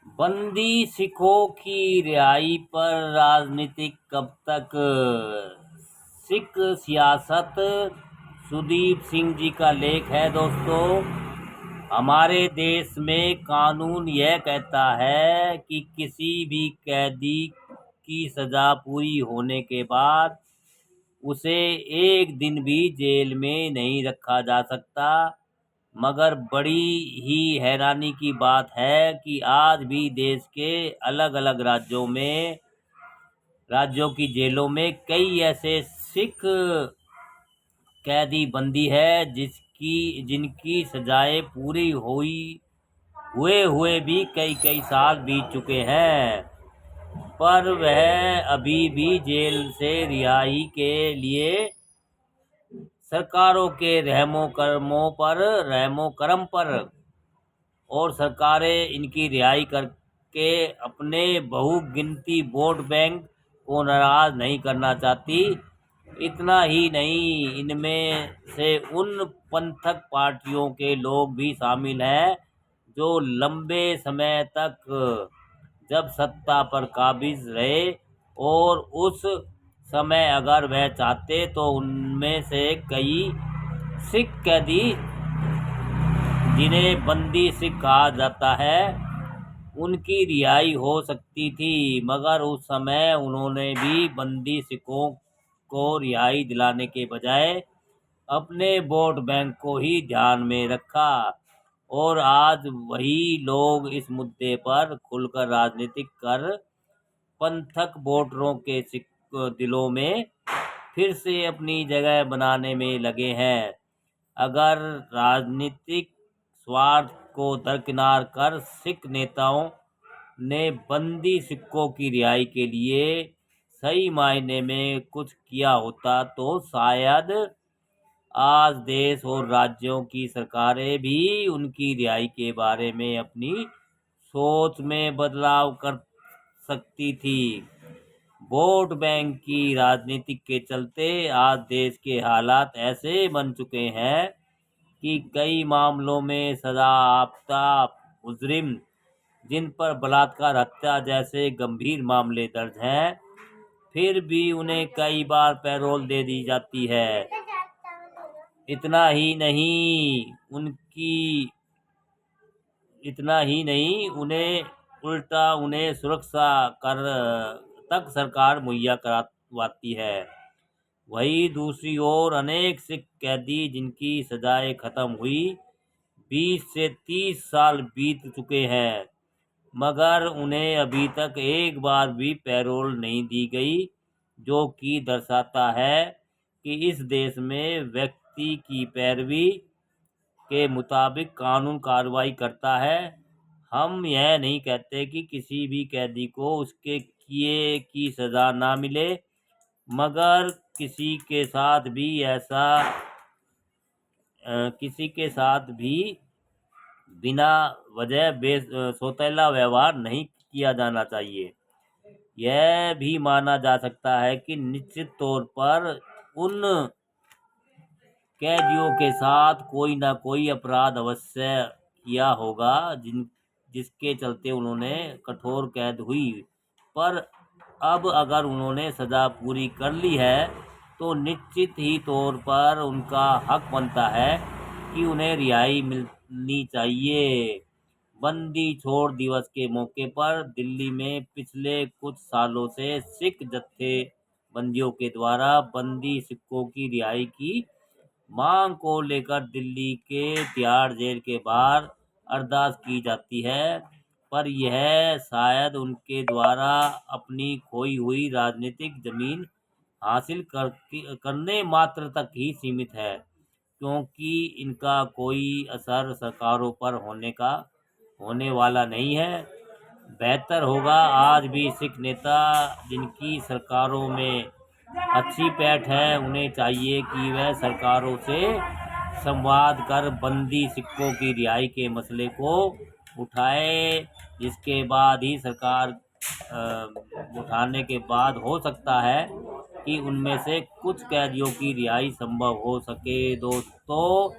बंदी सिखों की रिहाई पर राजनीतिक कब तक? सिख सियासत। सुदीप सिंह जी का लेख है दोस्तों। हमारे देश में कानून यह कहता है कि किसी भी कैदी की सजा पूरी होने के बाद उसे एक दिन भी जेल में नहीं रखा जा सकता। मगर बड़ी ही हैरानी की बात है कि आज भी देश के अलग अलग राज्यों की जेलों में कई ऐसे सिख कैदी बंदी है जिनकी सजाएं पूरी हुए हुए भी कई कई साल बीत चुके हैं, पर वह अभी भी जेल से रिहाई के लिए सरकारों के रहमो करम पर और सरकारें इनकी रिहाई करके अपने बहुगिनती वोट बैंक को नाराज नहीं करना चाहती। इतना ही नहीं, इनमें से उन पंथक पार्टियों के लोग भी शामिल हैं जो लंबे समय तक जब सत्ता पर काबिज रहे, और उस समय अगर वह चाहते तो उनमें से कई सिख कैदी, जिन्हें बंदी सिख कहा जाता है, उनकी रिहाई हो सकती थी। मगर उस समय उन्होंने भी बंदी सिखों को रिहाई दिलाने के बजाय अपने वोट बैंक को ही ध्यान में रखा, और आज वही लोग इस मुद्दे पर खुलकर राजनीति कर पंथक वोटरों के दिलों में फिर से अपनी जगह बनाने में लगे हैं। अगर राजनीतिक स्वार्थ को दरकिनार कर सिख नेताओं ने बंदी सिखों की रिहाई के लिए सही मायने में कुछ किया होता तो शायद आज देश और राज्यों की सरकारें भी उनकी रिहाई के बारे में अपनी सोच में बदलाव कर सकती थी। वोट बैंक की राजनीति के चलते आज देश के हालात ऐसे बन चुके हैं कि कई मामलों में सजायाफ्ता मुजरिम, जिन पर बलात्कार, हत्या जैसे गंभीर मामले दर्ज हैं, फिर भी उन्हें कई बार पैरोल दे दी जाती है। इतना ही नहीं, उन्हें सुरक्षा कर तक सरकार मुहैया करवाती है। वहीं दूसरी ओर अनेक सिख कैदी जिनकी सजाएं खत्म हुई 20 से 30 साल बीत चुके हैं, मगर उन्हें अभी तक एक बार भी पैरोल नहीं दी गई, जो कि दर्शाता है कि इस देश में व्यक्ति की पैरवी के मुताबिक कानून कार्रवाई करता है। हम यह नहीं कहते कि किसी भी कैदी को उसके किए की सजा ना मिले, मगर किसी के साथ भी बिना वजह सौतेला व्यवहार नहीं किया जाना चाहिए। यह भी माना जा सकता है कि निश्चित तौर पर उन कैदियों के साथ कोई ना कोई अपराध अवश्य किया होगा जिसके चलते उन्होंने कठोर कैद हुई, पर अब अगर उन्होंने सजा पूरी कर ली है तो निश्चित ही तौर पर उनका हक बनता है कि उन्हें रिहाई मिलनी चाहिए। बंदी छोड़ दिवस के मौके पर दिल्ली में पिछले कुछ सालों से सिख जत्थेबंदियों के द्वारा बंदी सिखों की रिहाई की मांग को लेकर दिल्ली के तिहाड़ जेल के बाहर अरदास की जाती है, पर यह शायद उनके द्वारा अपनी खोई हुई राजनीतिक जमीन हासिल करने मात्र तक ही सीमित है, क्योंकि इनका कोई असर सरकारों पर होने वाला नहीं है। बेहतर होगा आज भी सिख नेता जिनकी सरकारों में अच्छी पैठ है, उन्हें चाहिए कि वह सरकारों से संवाद कर बंदी सिखों की रिहाई के मसले को उठाए, जिसके बाद ही सरकार उठाने के बाद हो सकता है कि उनमें से कुछ कैदियों की रिहाई संभव हो सके। दोस्तों,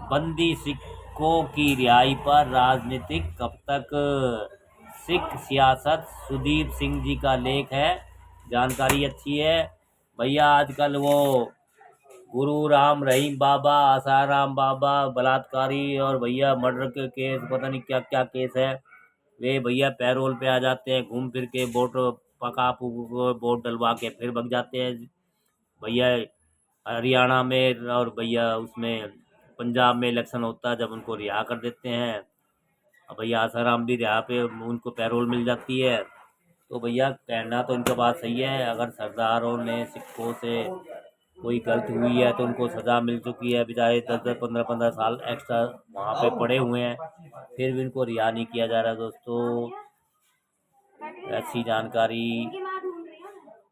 बंदी सिखों की रिहाई पर राजनीतिक कब तक? सिख सियासत सुदीप सिंह जी का लेख है, जानकारी अच्छी है भैया। आजकल वो गुरु राम रहीम बाबा, आसाराम बाबा, बलात्कारी और भैया मर्डर के केस, पता नहीं क्या क्या केस है, वे भैया पैरोल पे आ जाते हैं, घूम फिर के वोट पका वोट डलवा के फिर भग जाते हैं भैया। हरियाणा में और भैया उसमें पंजाब में इलेक्शन होता है, जब उनको रिहा कर देते हैं। अब भैया आसाराम भी रिहा पे उनको पैरोल मिल जाती है। तो भैया कहना तो इनका बात सही है, अगर सरदारों ने सिखों से कोई गलती हुई है तो उनको सज़ा मिल चुकी है, बेचारे 10-10 15-15 साल एक्स्ट्रा वहाँ पे पड़े हुए हैं, फिर भी इनको रिहा नहीं किया जा रहा दोस्तों। ऐसी जानकारी